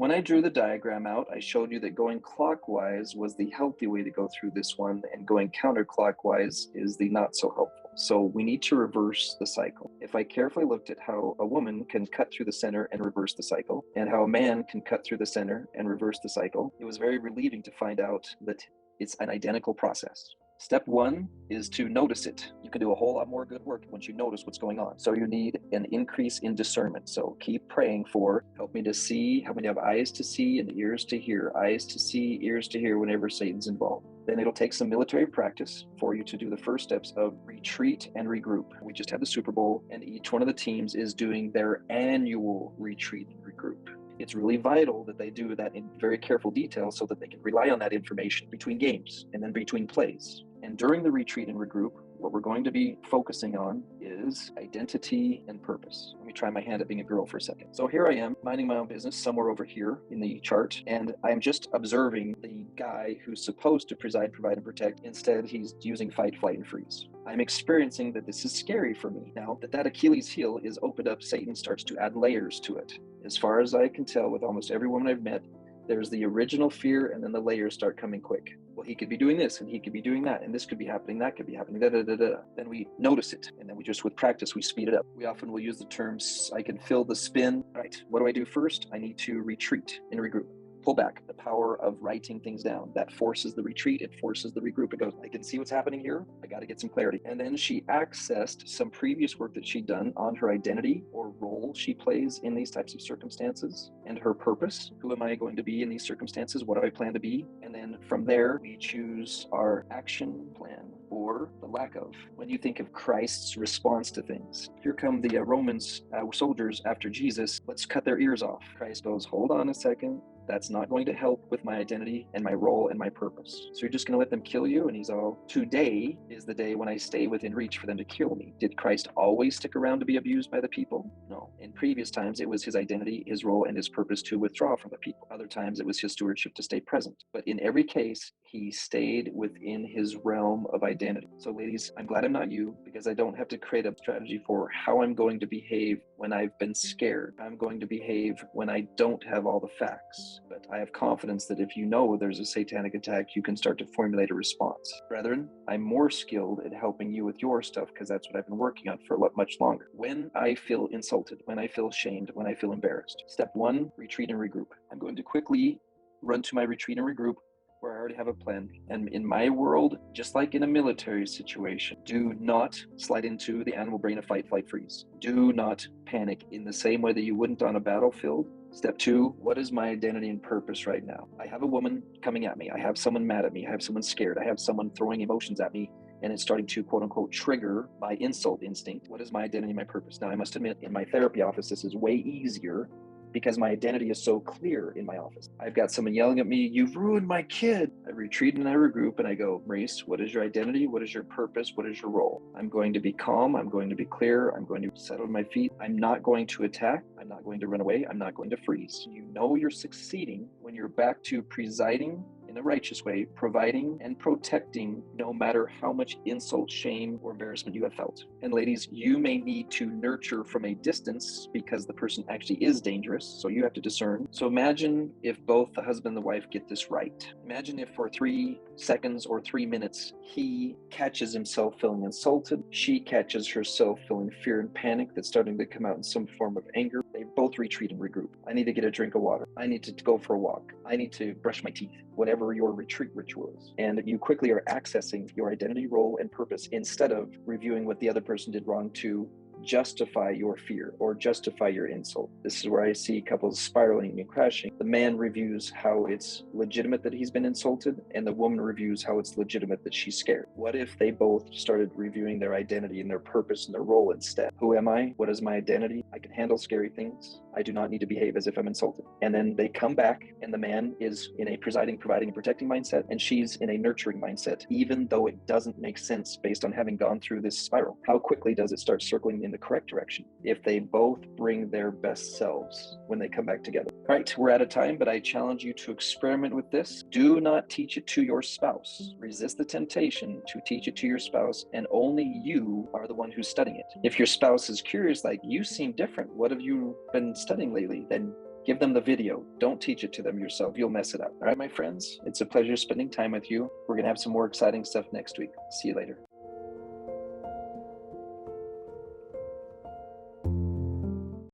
When I drew the diagram out, I showed you that going clockwise was the healthy way to go through this one, and going counterclockwise is the not so helpful. So we need to reverse the cycle. If I carefully looked at how a woman can cut through the center and reverse the cycle, and how a man can cut through the center and reverse the cycle, it was very relieving to find out that it's an identical process. Step one is to notice it. You can do a whole lot more good work once you notice what's going on. So you need an increase in discernment. So keep praying for, help me to see, help me to have eyes to see and ears to hear, eyes to see, ears to hear whenever Satan's involved. Then it'll take some military practice for you to do the first steps of retreat and regroup. We just had the Super Bowl, and each one of the teams is doing their annual retreat and regroup. It's really vital that they do that in very careful detail so that they can rely on that information between games and then between plays. And during the retreat and regroup, what we're going to be focusing on is identity and purpose. Let me try my hand at being a girl for a second. So here I am, minding my own business somewhere over here in the chart, and I'm just observing the guy who's supposed to preside, provide, and protect. Instead, he's using fight, flight, and freeze. I'm experiencing that this is scary for me. Now that Achilles heel is opened up, Satan starts to add layers to it. As far as I can tell, with almost every woman I've met, there's the original fear, and then the layers start coming quick. Well, he could be doing this, and he could be doing that, and this could be happening, that could be happening, da da da da. Then we notice it, and then we just, with practice, we speed it up. We often will use the terms, I can feel the spin. Right, what do I do first? I need to retreat and regroup. Pull back, the power of writing things down. That forces the retreat, it forces the regroup. It goes, I can see what's happening here, I got to get some clarity. And then she accessed some previous work that she'd done on her identity or role she plays in these types of circumstances and her purpose. Who am I going to be in these circumstances? What do I plan to be? And then from there, we choose our action plan or the lack of. When you think of Christ's response to things, here come the Romans soldiers after Jesus, let's cut their ears off. Christ goes, hold on a second. That's not going to help with my identity and my role and my purpose. So you're just going to let them kill you? And he's all, today is the day when I stay within reach for them to kill me. Did Christ always stick around to be abused by the people? No. In previous times, it was his identity, his role, and his purpose to withdraw from the people. Other times, it was his stewardship to stay present. But in every case, he stayed within his realm of identity. So ladies, I'm glad I'm not you, because I don't have to create a strategy for how I'm going to behave when I've been scared. I'm going to behave when I don't have all the facts. But I have confidence that if you know there's a satanic attack, you can start to formulate a response. Brethren, I'm more skilled at helping you with your stuff because that's what I've been working on for much longer. When I feel insulted, when I feel shamed, when I feel embarrassed, step one, retreat and regroup. I'm going to quickly run to my retreat and regroup where I already have a plan. And in my world, just like in a military situation, do not slide into the animal brain of fight, flight, freeze. Do not panic in the same way that you wouldn't on a battlefield. Step two, what is my identity and purpose right now? I have a woman coming at me. I have someone mad at me. I have someone scared. I have someone throwing emotions at me, and it's starting to quote unquote trigger my insult instinct. What is my identity and my purpose? Now, I must admit, in my therapy office, this is way easier because my identity is so clear in my office. I've got someone yelling at me, you've ruined my kid. I retreat and I regroup and I go, Maurice, what is your identity? What is your purpose? What is your role? I'm going to be calm. I'm going to be clear. I'm going to settle my feet. I'm not going to attack. I'm not going to run away. I'm not going to freeze. You know you're succeeding when you're back to presiding in a righteous way, providing and protecting no matter how much insult, shame, or embarrassment you have felt. And ladies, you may need to nurture from a distance because the person actually is dangerous, so you have to discern. So imagine if both the husband and the wife get this right. Imagine if for 3 seconds or 3 minutes, he catches himself feeling insulted, she catches herself feeling fear and panic that's starting to come out in some form of anger. They both retreat and regroup. I need to get a drink of water. I need to go for a walk. I need to brush my teeth. Whatever your retreat ritual is. And you quickly are accessing your identity, role, and purpose instead of reviewing what the other person did wrong to justify your fear or justify your insult. This is where I see couples spiraling and crashing. The man reviews how it's legitimate that he's been insulted, and the woman reviews how it's legitimate that she's scared. What if they both started reviewing their identity and their purpose and their role instead? Who am I? What is my identity? I can handle scary things. I do not need to behave as if I'm insulted. And then they come back, and the man is in a presiding, providing, and protecting mindset, and she's in a nurturing mindset, even though it doesn't make sense based on having gone through this spiral. How quickly does it start circling in the correct direction if they both bring their best selves when they come back together? All right, we're out of time, but I challenge you to experiment with this. Do not teach it to your spouse. Resist the temptation to teach it to your spouse, and only you are the one who's studying it. If your spouse is curious, like, you seem different, what have you been studying lately? Then Give them the video. Don't teach it to them yourself. You'll mess it up. All right, my friends, it's a pleasure spending time with you. We're going to have some more exciting stuff next week. See you later.